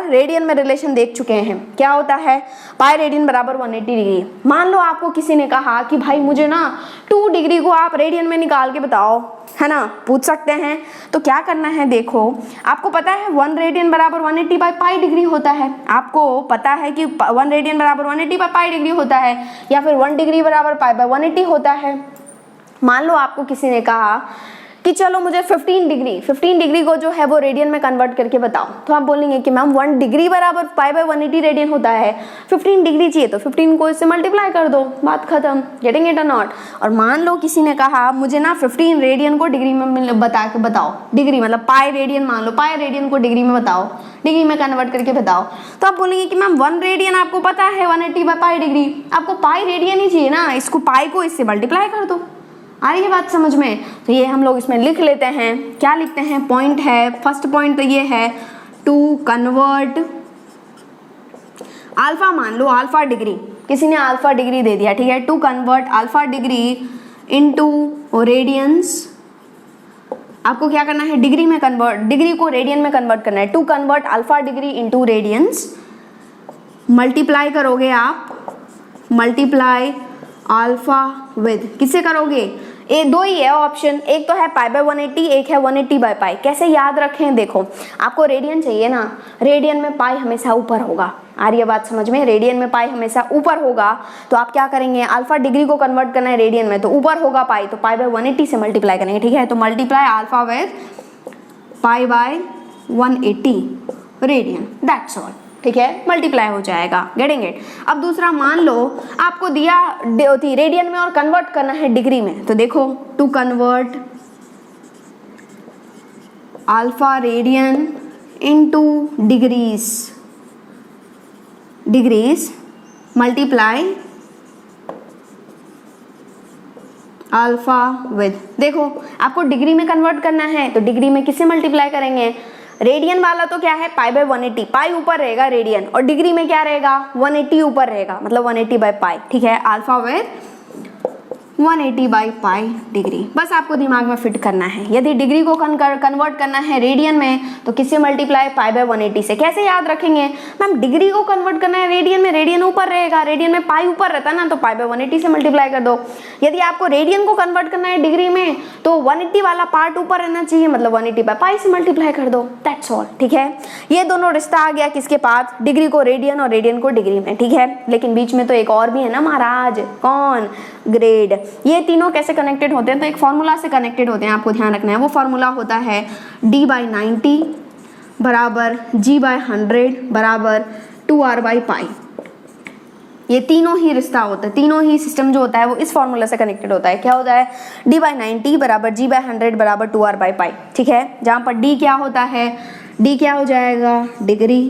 A: रेडियन में रिलेशन देख चुके हैं। क्या होता है पाई रेडियन बराबर 180 डिग्री। मान लो आपको किसी ने कहा कि भाई मुझे ना 2 डिग्री को आप रेडियन में निकाल के बताओ, है ना, पूछ सकते हैं। तो क्या करना है, देखो आपको पता है 1 रेडियन बराबर 180 बाई पाई डिग्री होता है, आपको पता है कि 1 रेडियन बराबर 180 बाई पाई डिग्री होता है, या फिर 1 डिग्री बराबर पाई बाई 180 होता है। मान लो आपको किसी ने कहा कि चलो मुझे 15 डिग्री को जो है वो रेडियन में कन्वर्ट करके बताओ, तो आप बोलेंगे कि मैम 1 डिग्री बराबर पाई बाई 180 रेडियन होता है, 15 डिग्री चाहिए तो 15 को इससे मल्टीप्लाई कर दो, बात खत्म, गेटिंग इट और नॉट। और मान लो किसी ने कहा मुझे ना 15 रेडियन को डिग्री में बताओ, डिग्री मतलब पाई रेडियन, मान लो पाई रेडियन को डिग्री में बताओ, डिग्री में कन्वर्ट करके बताओ, तो आप बोलेंगे कि मैम 1 रेडियन आपको पता है 180 बाई पाई डिग्री, आपको पाई रेडियन ही चाहिए ना, इसको पाई को इससे मल्टीप्लाई कर दो, आ रही है बात समझ में? तो ये हम लोग इसमें लिख लेते हैं। क्या लिखते हैं? पॉइंट है, फर्स्ट पॉइंट तो ये है टू कन्वर्ट अल्फा, मान लो अल्फा डिग्री, किसी ने अल्फा डिग्री दे दिया, ठीक है, to convert alpha degree into radians. आपको क्या करना है? डिग्री में कन्वर्ट, डिग्री को रेडियन में कन्वर्ट करना है। To convert alpha degree into radians, multiply करोगे आप, मल्टीप्लाई अल्फा विद, किससे करोगे? ये दो ही है ऑप्शन, एक तो है पाई बाय 180, एक है 180 बाय पाई। कैसे याद रखें? देखो, आपको रेडियन चाहिए ना, रेडियन में पाई हमेशा ऊपर होगा। आ रही है बात समझ में? रेडियन में पाई हमेशा ऊपर होगा, तो आप क्या करेंगे? अल्फा डिग्री को कन्वर्ट करना है रेडियन में, तो ऊपर होगा पाई, तो पाई बाय 180 से मल्टीप्लाई करेंगे, ठीक है। तो multiply alpha with pi by 180 radian, that's all, ठीक है, मल्टीप्लाई हो जाएगा। Getting it? अब दूसरा, मान लो आपको दिया थी रेडियन में और कन्वर्ट करना है डिग्री में, तो देखो to convert alpha radian into degrees, degrees multiply alpha with, देखो आपको डिग्री में कन्वर्ट करना है तो डिग्री में किससे मल्टीप्लाई करेंगे? रेडियन वाला तो क्या है? पाई बाय 180, पाई ऊपर रहेगा रेडियन, और डिग्री में क्या रहेगा? 180 ऊपर रहेगा, मतलब 180 बाय पाई, ठीक है। Alpha with 180 by pi degree, बस आपको दिमाग में फिट करना है। यदि डिग्री को कन्वर्ट करना है रेडियन में तो किससे मल्टीप्लाई? पाई बाय 180 से। कैसे याद रखेंगे? मैम डिग्री को कन्वर्ट करना है रेडियन में, रेडियन ऊपर रहेगा, रेडियन में पाई ऊपर रहता है ना, तो पाई बाय 180 से मल्टीप्लाई कर दो। यदि आपको रेडियन को कन्वर्ट करना है डिग्री में तो 180 वाला पार्ट ऊपर रहना चाहिए, मतलब 180 बाय पाई से मल्टीप्लाई कर दो, दैट्स ऑल, ठीक है। ये दोनों रिश्ता आ गया किसके पास? डिग्री को रेडियन और रेडियन को डिग्री में, ठीक है। लेकिन बीच में तो एक और भी है ना महाराज, कौन? ग्रेड। ये तीनों कैसे कनेक्टेड होते हैं? तो एक फॉर्मूला से कनेक्टेड होते हैं, आपको ध्यान रखना है। वो फॉर्मूला होता है d बाई 90 बराबर g बाई 100 बराबर 2r बाई पाई। ये तीनों ही रिश्ता होता है, तीनों ही सिस्टम जो होता है वो इस फॉर्मूला से कनेक्टेड होता है। क्या होता है? d बाई 90 बराबर g बाई 100 बराबर 2r बाई पाई, ठीक है। जहाँ पर d क्या होता है? d क्या हो जाएगा? डिग्री,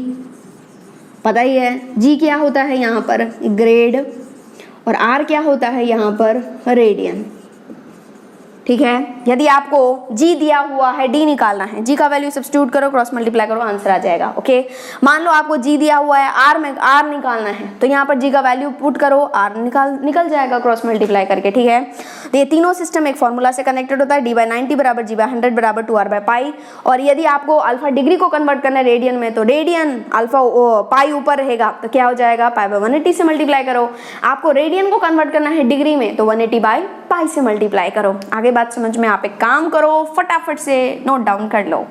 A: पता ही है। g क्या होता है यहाँ पर? ग्रेड, और r क्या होता है यहाँ पर? रेडियन, ठीक है। यदि आपको g दिया हुआ है, d निकालना है, g का वैल्यू सब्स्टिट्यूट करो, क्रॉस मल्टीप्लाई करो, आंसर आ जाएगा। ओके, मान लो आपको g दिया हुआ है, r में r निकालना है, तो यहाँ पर g का वैल्यू पुट करो, r निकल जाएगा क्रॉस मल्टीप्लाई करके, ठीक है। तो ये तीनों सिस्टम एक फॉर्मूला से कनेक्टेड होता है, d बाई 90 बराबर g बाई 100 बराबर 2r बाई पाई। और यदि आपको अल्फा डिग्री को कन्वर्ट करना है रेडियन में, तो रेडियन अल्फा पाई ऊपर रहेगा, तो क्या हो जाएगा? पाई बाई 180 से मल्टीप्लाई करो। आपको रेडियन को कन्वर्ट करना है डिग्री में, तो 180 बाई पाई से मल्टीप्लाई करो। आगे बात समझ में? आप एक काम करो, फटाफट से नोट डाउन कर लो।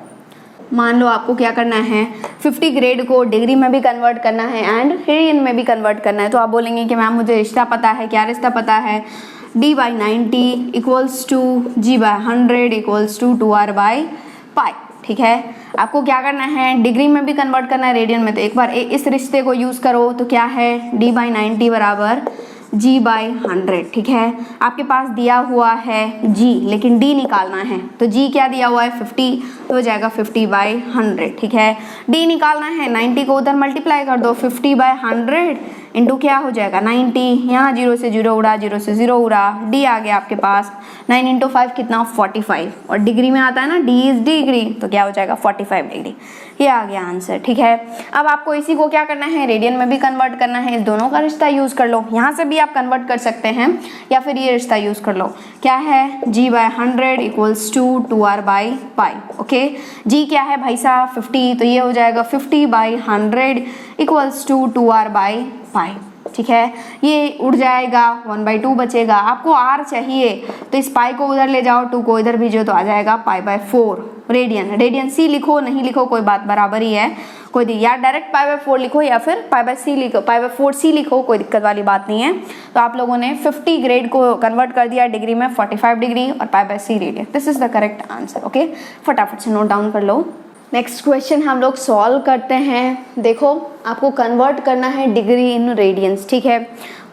A: मान लो आपको क्या करना है? 50 ग्रेड को डिग्री में भी कन्वर्ट करना है एंड रेडियन में भी कन्वर्ट करना है। तो आप बोलेंगे कि मैम मुझे रिश्ता पता है। क्या रिश्ता पता है? d by 90 equals to g by 100 equals to 2r by pi, ठीक है। आपको क्या करना है? डिग्री में भी कन्वर्ट करना है रेडियन में, तो एक बार इस रिश्ते को यूज़ करो। तो क्या है? d बाई 90 बराबर g बाई 100, ठीक है। आपके पास दिया हुआ है g, लेकिन d निकालना है, तो g क्या दिया हुआ है? 50, तो हो जाएगा 50 बाई 100, ठीक है। d निकालना है, 90 को उधर मल्टीप्लाई कर दो, 50 बाई 100 इंटू क्या हो जाएगा? 90, यहाँ 0 से 0 उड़ा, 0 से 0 उड़ा, d आ गया आपके पास। 9 इंटू 5 कितना? 45, और डिग्री में आता है ना, d इज डिग्री, तो क्या हो जाएगा? 45 डिग्री। ये आ गया आंसर, ठीक है। अब आपको इसी को क्या करना है? रेडियन में भी कन्वर्ट करना है। इस दोनों का रिश्ता यूज कर लो, यहाँ से भी आप कन्वर्ट कर सकते हैं या फिर ये रिश्ता यूज कर लो। क्या है? g by 100 equals to 2r by pi. Okay, g क्या है भाई साहब? 50, तो ये हो जाएगा 50 by 100 equals to 2r by pi, ठीक है। ये उड़ जाएगा, 1/2 बचेगा। आपको r चाहिए तो इस पाई को उधर ले जाओ, 2 को इधर भेजो, तो आ जाएगा pi by 4 radian. Radian c लिखो, नहीं लिखो कोई बात, बराबर ही है, कोई या डायरेक्ट पाई बाय 4 लिखो या फिर पाई बाय c लिखो, पाई बाय 4c लिखो, कोई दिक्कत वाली बात नहीं है। तो आप लोगों ने 50 ग्रेड को कन्वर्ट कर दिया डिग्री में, 45 डिग्री और pi by c radian. This is the correct answer. Okay, फटाफट से नोट डाउन कर लो। नेक्स्ट क्वेश्चन हम लोग सॉल्व करते हैं। देखो, आपको कन्वर्ट करना है डिग्री इन रेडियंस, ठीक है।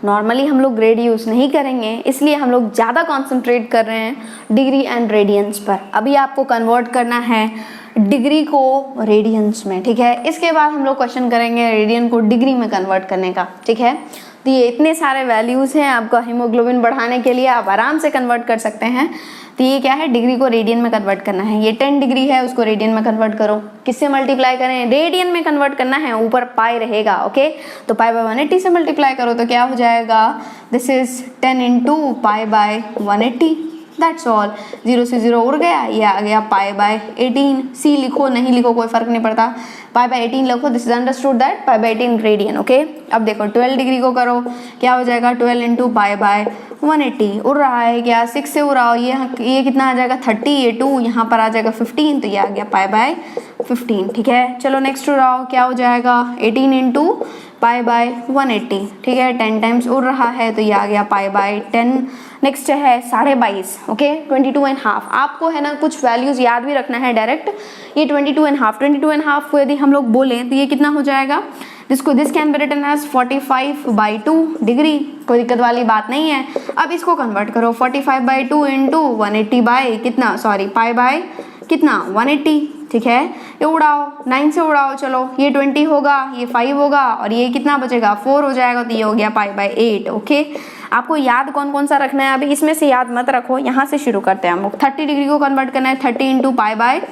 A: नॉर्मली हम लोग ग्रेड यूज़ नहीं करेंगे, इसलिए हम लोग ज़्यादा कॉन्सेंट्रेट कर रहे हैं डिग्री एंड रेडियंस पर। अभी आपको कन्वर्ट करना है डिग्री को रेडियंस में, ठीक है। इसके बाद हम लोग क्वेश्चन करेंगे रेडियन को डिग्री में कन्वर्ट करने का, ठीक है। तो ये इतने सारे वैल्यूज हैं आपका हीमोग्लोबिन बढ़ाने के लिए, आप आराम से कन्वर्ट कर सकते हैं। तो ये क्या है, डिग्री को रेडियन में कन्वर्ट करना है। ये 10 डिग्री है, उसको रेडियन में कन्वर्ट करो। किससे मल्टीप्लाई करें, रेडियन में कन्वर्ट करना है, ऊपर पाई रहेगा, ओके। तो पाई बाय 180 से मल्टीप्लाई करो तो क्या हो जाएगा, this is 10 into pi by 180, that's all. 0 से 0 उड़ गया, ये आ गया पाई बाय 18। सी लिखो नहीं लिखो कोई फर्क नहीं पड़ता, पाई बाय 18 लिखो, this is understood that pi by 18 radian, okay. अब देखो 12 डिग्री को करो, क्या हो जाएगा, 12 इंटू पाई बाय 180। उड़ रहा है क्या, 6 से उड़ाओ, ये कितना आ जाएगा 30, ये 2 यहाँ पर आ जाएगा 15, तो ये आ गया पाई बाय 15, ठीक है। चलो नेक्स्ट उड़ाओ, क्या हो जाएगा 18 इंटू पाई बाय 180, ठीक है। 10 टाइम्स उड़ रहा है तो ये आ गया पाई बाय 10। नेक्स्ट है 22.5, ओके, 22.5। आपको है ना कुछ वैल्यूज याद भी रखना है डायरेक्ट। ये 22.5 को यदि हम लोग बोलें तो ये कितना हो जाएगा, this can be written as 45/2 degree, कोई दिक्कत वाली बात नहीं है। अब इसको कन्वर्ट करो, 45/2 इंटू 180 बाय कितना, सॉरी पाई बाय कितना 180, ठीक है। ये उड़ाओ, 9 से उड़ाओ, चलो ये 20 होगा, ये 5 होगा और ये कितना बचेगा 4 हो जाएगा, तो ये हो गया पाई बाय 8, ओके। आपको याद कौन कौन सा रखना है, अभी इसमें से याद मत रखो, यहाँ से शुरू करते हैं हम लोग। 30 डिग्री को कन्वर्ट करना है, 30 इंटू पाई बाय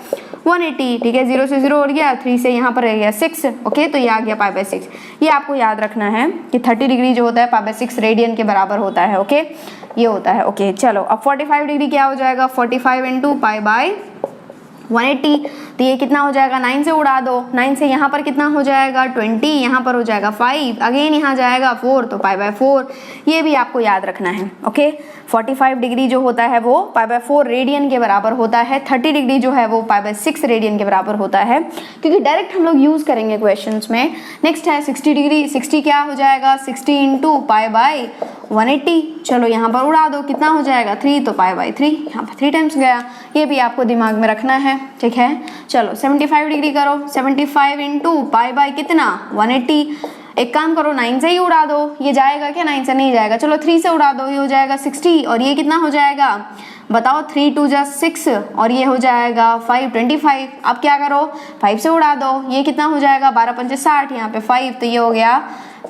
A: 180, ठीक है। 0 से 0 उड़ गया, 3 से यहाँ पर रह गया 6, ओके, तो ये आ गया पाई बाय 6। ये आपको याद रखना है कि 30 डिग्री जो होता है पाई बाय 6 रेडियन के बराबर होता है, ओके, ये होता है, ओके। चलो अब 45 डिग्री क्या हो जाएगा, 45 इंटू पाई बाय 180, तो ये कितना हो जाएगा, 9 से उड़ा दो, 9 से यहाँ पर कितना हो जाएगा 20, यहाँ पर हो जाएगा 5, अगेन यहाँ जाएगा 4, तो पाई बाय 4, ये भी आपको याद रखना है, ओके। 45 डिग्री जो होता है वो पाई बाय 4 रेडियन के बराबर होता है, 30 डिग्री जो है वो पाई बाय 6 रेडियन के बराबर होता है, क्योंकि डायरेक्ट हम लोग यूज करेंगे क्वेश्चंस में। नेक्स्ट है 60 डिग्री, 60 क्या हो जाएगा, 60 इंटू पाई बाय 180, चलो यहाँ पर उड़ा दो, कितना हो जाएगा 3, तो पाई बाय 3, यहाँ पर 3 टाइम्स गया, ये भी आपको दिमाग में रखना है, ठीक है। चलो 75 डिग्री करो, 75 इंटू पाई बाय कितना 180, एक काम करो 9 से ही उड़ा दो, ये जाएगा क्या, 9 से नहीं जाएगा, चलो 3 से उड़ा दो, ये हो जाएगा 60 और ये कितना हो जाएगा बताओ, 3 2 जा 6 और ये हो जाएगा 5 25। अब क्या करो 5 से उड़ा दो, ये कितना हो जाएगा 12 5 60, यहाँ पे 5, तो ये हो गया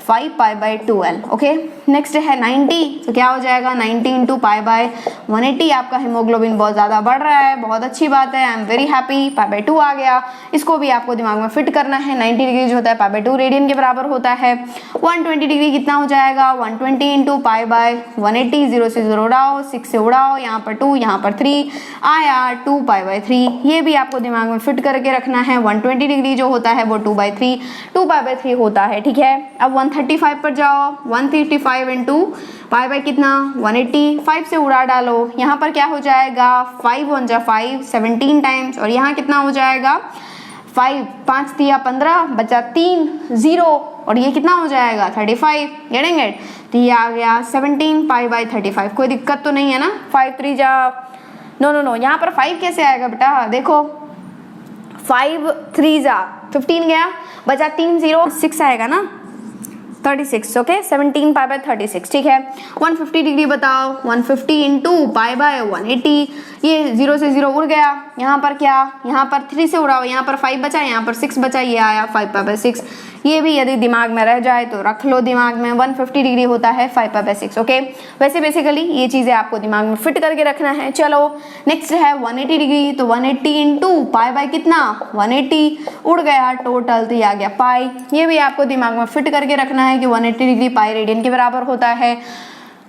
A: 5 पाई बाय 12, ओके। नेक्स्ट है 90, तो क्या हो जाएगा 90 इंटू पाई बाय 180। आपका हीमोग्लोबिन बहुत ज़्यादा बढ़ रहा है, बहुत अच्छी बात है, I am very happy, pi by 2 आ गया। इसको भी आपको दिमाग में फिट करना है। 90 डिग्री जो होता है पाई बाय 2 रेडियन के बराबर होता है। 120 डिग्री कितना हो जाएगा, 120 इंटू पाई बाय 180, 0 से 0 उड़ाओ, 6 से उड़ाओ, यहाँ पर 2, यहाँ पर 3 आया 2 पाई बाय 3, ये भी आपको दिमाग में फिट करके रखना है। 120 डिग्री जो होता है वो 2 बाय 3, 2 पाई बाय 3 होता है, ठीक है। अब 135 पर जाओ, 135 इंटू पाई बाय कितना 180, 5 से उड़ा डालो, यहाँ पर क्या हो जाएगा 5 1 जा 5, 17 टाइम्स और यहाँ कितना हो जाएगा 5 5 दिया 15, बचा 3 0 और ये कितना हो जाएगा 35, गेटिंग इट। तो ये आ गया 17 पाई बाय 35, कोई दिक्कत तो नहीं है ना। 5 3 जा नो, यहाँ पर 5 कैसे आएगा बेटा, देखो 5 3 जा 15 गया, बचा 3 0, 6 आएगा ना 36, ओके। 17 पाई बाय 36, ठीक है। 150 डिग्री बताओ, 150 इंटू पाई बाय 180, ये 0 से 0 उड़ गया, यहाँ पर क्या, यहाँ पर 3 से उड़ाओ, यहाँ पर 5 बचा, यहाँ पर 6 बचा, ये आया 5 पाई बाय 6। ये भी यदि दिमाग में रह जाए तो रख लो दिमाग में, 150 डिग्री होता है 5 पाई बाय 6, ओके। वैसे बेसिकली ये चीज़ें आपको दिमाग में फिट करके रखना है। चलो नेक्स्ट है 180 डिग्री, तो 180 इंटू पाई बाय कितना 180, उड़ गया टोटल, तो ये आ गया पाई। ये भी आपको दिमाग में फिट करके रखना है कि 180 डिग्री पाई रेडियन के बराबर होता है।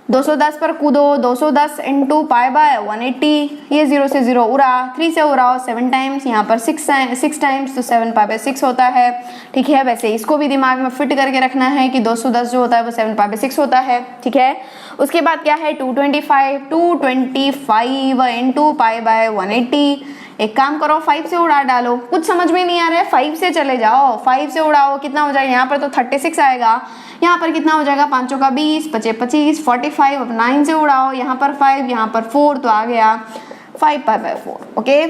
A: 210 पर कूदो, 210 इंटू पाई बाय 180, ये 0 से 0 उड़ा, 3 से उड़ाओ 7 टाइम्स, यहाँ पर 6 टाइम्स, तो 7 पाई बाय 6 होता है, ठीक है। वैसे इसको भी दिमाग में फिट करके रखना है कि 210 जो होता है वो 7 पाई बाय 6 होता है, ठीक है। उसके बाद क्या है 225 इंटू पाई बाय 180, एक काम करो 5 से उड़ा डालो, कुछ समझ में नहीं आ रहा है 5 से चले जाओ, 5 से उड़ाओ, कितना हो जाएगा, यहाँ पर तो 36 आएगा, यहाँ पर कितना हो जाएगा 5 का 20, 25 25, 45। अब 9 से उड़ाओ, यहाँ पर 5, यहाँ पर 4, तो आ गया 5 पाई बाय 4, ओके।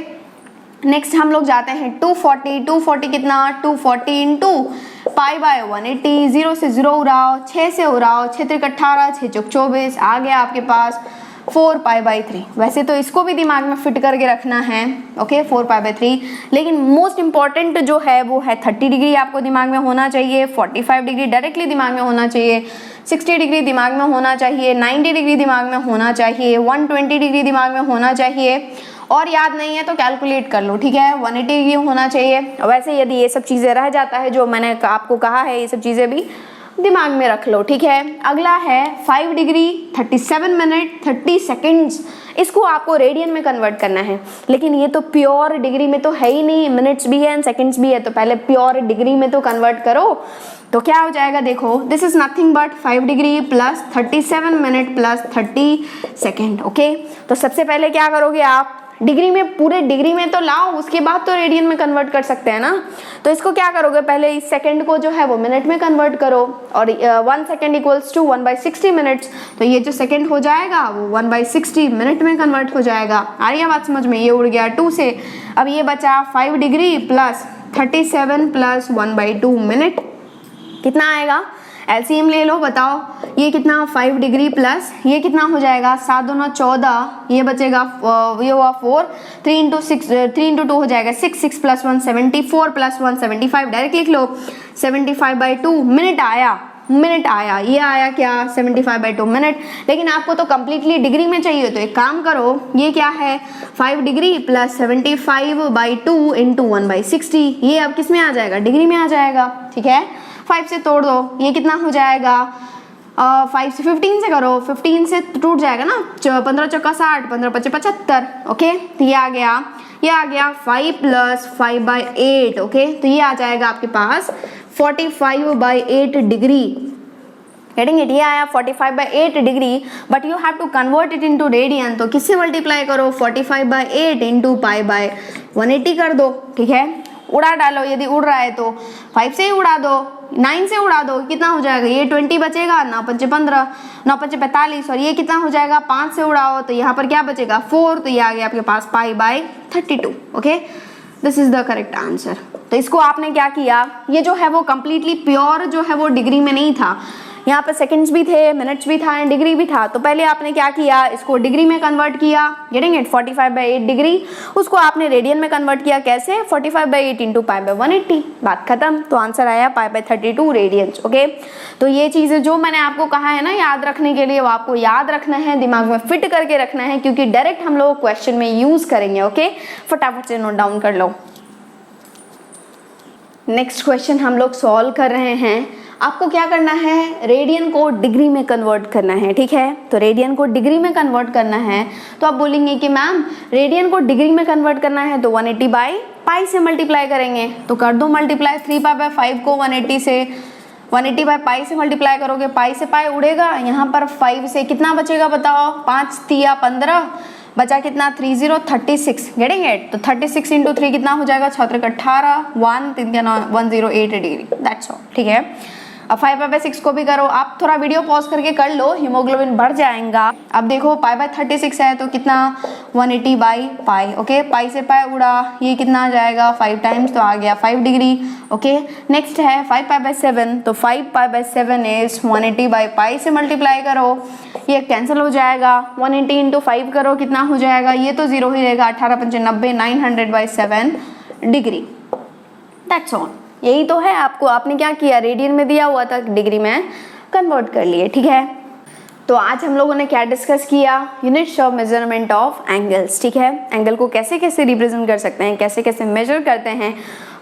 A: नेक्स्ट हम लोग जाते हैं 240 कितना 240 इंटू पाई बाय 180, 0 से 0 उड़ाओ, 6 से उड़ाओ, 6 3 18, 6 चौक 24, आ गया आपके पास 4 पाई बाई 3। वैसे तो इसको भी दिमाग में फिट करके रखना है, ओके 4 पाई बाई 3, लेकिन मोस्ट इंपॉर्टेंट जो है वो है 30 डिग्री आपको दिमाग में होना चाहिए, 45 डिग्री डायरेक्टली दिमाग में होना चाहिए, 60 डिग्री दिमाग में होना चाहिए, 90 डिग्री दिमाग में होना चाहिए, 120 डिग्री दिमाग में होना चाहिए, और याद नहीं है तो कैलकुलेट कर लो, ठीक है, 180 डिग्री होना चाहिए। वैसे यदि ये सब चीज़ें रह जाता है जो मैंने आपको कहा है, ये सब चीज़ें भी दिमाग में रख लो, ठीक है। अगला है 5 डिग्री 37 मिनट 30 सेकेंड्स, इसको आपको रेडियन में कन्वर्ट करना है, लेकिन ये तो प्योर डिग्री में तो है ही नहीं, मिनट्स भी है एंड सेकेंड्स भी है, तो पहले प्योर डिग्री में तो कन्वर्ट करो। तो क्या हो जाएगा, देखो this is nothing but 5 degree plus 37 minute plus 30 second, okay. तो सबसे पहले क्या करोगे आप, डिग्री में, पूरे डिग्री में तो लाओ, उसके बाद तो रेडियन में कन्वर्ट कर सकते हैं ना। तो इसको क्या करोगे, पहले इस सेकंड को जो है वो मिनट में कन्वर्ट करो, और 1 सेकेंड इक्वल्स टू 1/60 मिनट्स, तो ये जो सेकंड हो जाएगा वो 1/60 मिनट में कन्वर्ट हो जाएगा। आ रही है बात समझ में, ये उड़ गया 2 से, अब ये बचा 5 डिग्री प्लस 37 प्लस 1/2 मिनट, कितना आएगा, एलसीएम ले लो, बताओ ये कितना, 5 डिग्री प्लस ये कितना हो जाएगा, 7 दूना 14, ये बचेगा, ये हुआ 4, 3 इंटू 2 हो जाएगा 6, 6 प्लस 1 74 प्लस 1 75, डायरेक्ट लिख लो 75/2 मिनट आया, ये आया क्या 75/2 मिनट। लेकिन आपको तो कंप्लीटली डिग्री में चाहिए, तो एक काम करो, ये क्या है 5 डिग्री प्लस 75/2 इंटू 1/60, ये अब किस में आ जाएगा, डिग्री में आ जाएगा, ठीक है। 5 से तोड़ दो, ये कितना हो जाएगा, 5 से 15 से करो, 15 से टूट जाएगा ना, 15 चौका 60, 15 पचे 75, ओके। तो ये आ गया 5 प्लस 5/8, ओके। तो ये आ जाएगा आपके पास 45/8 डिग्री, गेटिंग इट, ये आया 45/8 degree, but you have to convert it into radian, तो किससे मल्टीप्लाई करो, 45/8 इंटू π/180 कर दो, ठीक है। उड़ा डालो, यदि उड़ रहा है तो 5 से ही उड़ा दो, 9 से उड़ा दो, कितना हो जाएगा, ये 20 बचेगा, 9 5 15, 9 5 45, और ये कितना हो जाएगा, 5 से उड़ाओ तो यहाँ पर क्या बचेगा 4, तो ये आ गया आपके पास π/32, okay. This is the correct answer. तो इसको आपने क्या किया, ये जो है वो कंप्लीटली प्योर जो है वो डिग्री में नहीं था, यहाँ पर सेकंड्स भी थे, मिनट्स भी था एंड डिग्री भी था, तो पहले आपने क्या किया, इसको डिग्री में कन्वर्ट किया, गेटिंग इट, 45/8 डिग्री, उसको आपने रेडियन में कन्वर्ट किया, कैसे, 45/8 इंटू π/180, बात खत्म। तो आंसर आया π/32 रेडियंस, ओके। तो ये चीज़ें जो मैंने आपको कहा है ना याद रखने के लिए, वो आपको याद रखना है, दिमाग में फिट करके रखना है, क्योंकि डायरेक्ट हम लोग क्वेश्चन में यूज करेंगे, ओके। फटाफट से नोट डाउन कर लो। नेक्स्ट क्वेश्चन हम लोग सॉल्व कर रहे हैं। आपको क्या करना है, रेडियन को डिग्री में कन्वर्ट करना है, ठीक है। तो रेडियन को डिग्री में कन्वर्ट करना है, तो आप बोलेंगे कि मैम रेडियन को डिग्री में कन्वर्ट करना है तो 180/π से मल्टीप्लाई करेंगे, तो कर दो मल्टीप्लाई, 3π/5 को 180/π से मल्टीप्लाई करोगे, पाई से पाई उड़ेगा, यहाँ पर 5 से कितना बचेगा बताओ, 5 3 15, बचा कितना 36, गेटिंग इट। तो 36 इंटू 3 कितना हो जाएगा, 6 3 18, 1 3 9 108 डिग्री, दैट्स ऑल, ठीक है। अब 5/6 को भी करो, आप थोड़ा वीडियो पॉज करके कर लो, हीमोग्लोबिन बढ़ जाएगा। अब देखो π/36 है तो कितना 180/π, ओके, पाई से पाई उड़ा, ये कितना आ जाएगा 5 टाइम्स, तो आ गया 5 डिग्री, ओके। नेक्स्ट है 5π/7, तो 5π/7 इज 180/π से मल्टीप्लाई करो, ये कैंसिल हो जाएगा, 180 इंटू 5 करो, कितना हो जाएगा, ये तो 0 ही रहेगा, 18 5 90, 900/7 डिग्री, दैट्स ऑल। यही तो है, आपको आपने क्या किया, रेडियन में दिया हुआ था, डिग्री में कन्वर्ट कर लिए, ठीक है। तो आज हम लोगों ने क्या डिस्कस किया, units of measurement of angles, ठीक है। एंगल को कैसे कैसे रिप्रेजेंट कर सकते हैं, कैसे कैसे मेजर करते हैं,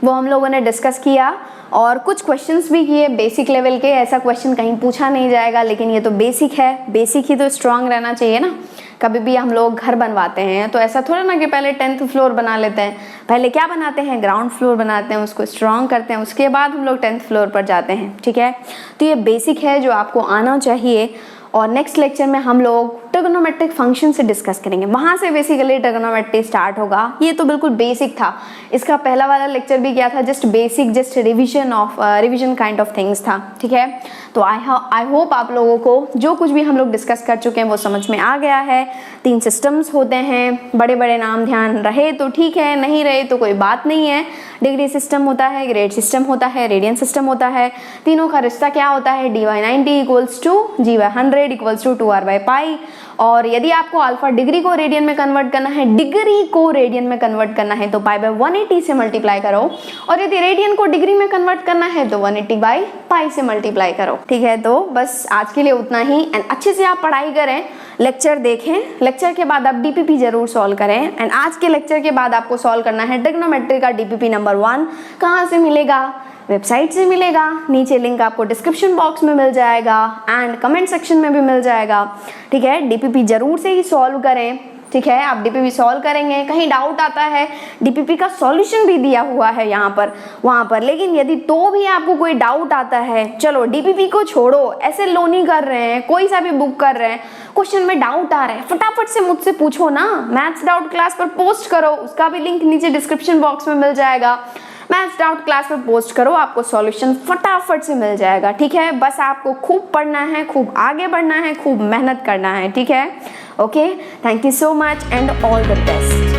A: वो हम लोगों ने डिस्कस किया, और कुछ क्वेश्चंस भी किए बेसिक लेवल के। ऐसा क्वेश्चन कहीं पूछा नहीं जाएगा, लेकिन ये तो बेसिक है, बेसिक ही तो स्ट्रांग रहना चाहिए ना। कभी भी हम लोग घर बनवाते हैं तो ऐसा थोड़ा ना कि पहले 10th फ्लोर बना लेते हैं, पहले क्या बनाते हैं, ग्राउंड फ्लोर बनाते हैं, उसको स्ट्रांग करते हैं, उसके बाद हम लोग 10th फ्लोर पर जाते हैं, ठीक है। तो ये बेसिक है जो आपको आना चाहिए। और नेक्स्ट लेक्चर में हम लोग ट्रिगोनोमेट्रिक फंक्शन से डिस्कस करेंगे, वहाँ से बेसिकली ट्रिगोनोमेट्री स्टार्ट होगा। ये तो बिल्कुल बेसिक था, इसका पहला वाला लेक्चर भी क्या था, just basic, just revision kind of things था, ठीक है। तो आई होप आप लोगों को जो कुछ भी हम लोग डिस्कस कर चुके हैं वो समझ में आ गया है। 3 सिस्टम्स होते हैं, बड़े बड़े नाम ध्यान रहे तो ठीक है, नहीं रहे तो कोई बात नहीं है। डिग्री सिस्टम होता है, ग्रेड सिस्टम होता है, रेडियन सिस्टम होता है। तीनों का रिश्ता क्या होता है, dy90 = g/100 = 2r/π। और यदि आपको अल्फा डिग्री को रेडियन में कन्वर्ट करना है, डिग्री को रेडियन में कन्वर्ट करना है तो पाई बाय 180 से मल्टीप्लाई करो, और यदि रेडियन को डिग्री में कन्वर्ट करना है तो 180 बाई पाई से मल्टीप्लाई करो। ठीक है, तो बस आज के लिए उतना ही। एंड अच्छे से आप पढ़ाई करें, लेक्चर देखें, लेक्चर के बाद आप डीपीपी जरूर सॉल्व करें। एंड आज के लेक्चर के बाद आपको सॉल्व करना है ट्रिग्नोमेट्री का डीपीपी नंबर 1। कहाँ से मिलेगा? वेबसाइट से मिलेगा, नीचे लिंक आपको डिस्क्रिप्शन बॉक्स में मिल जाएगा एंड कमेंट सेक्शन में भी मिल जाएगा। ठीक है, डीपीपी जरूर से ही सॉल्व करें। ठीक है, आप डीपीपी सॉल्व करेंगे, कहीं डाउट आता है डीपीपी का सॉल्यूशन भी दिया हुआ है यहाँ पर वहाँ पर, लेकिन यदि तो भी आपको कोई डाउट आता है, चलो डीपीपी को छोड़ो, ऐसे लो नहीं कर रहे हैं, कोई सा भी बुक कर रहे हैं, क्वेश्चन में डाउट आ रहा है, फटाफट से मुझसे पूछो ना। मैथ्स डाउट क्लास पर पोस्ट करो, उसका भी लिंक नीचे डिस्क्रिप्शन बॉक्स में मिल जाएगा। मैथ्स डाउट क्लास पर पोस्ट करो, आपको सॉल्यूशन फटाफट से मिल जाएगा। ठीक है, बस आपको खूब पढ़ना है, खूब आगे बढ़ना है, खूब मेहनत करना है। ठीक है, okay, thank you so much and all the best.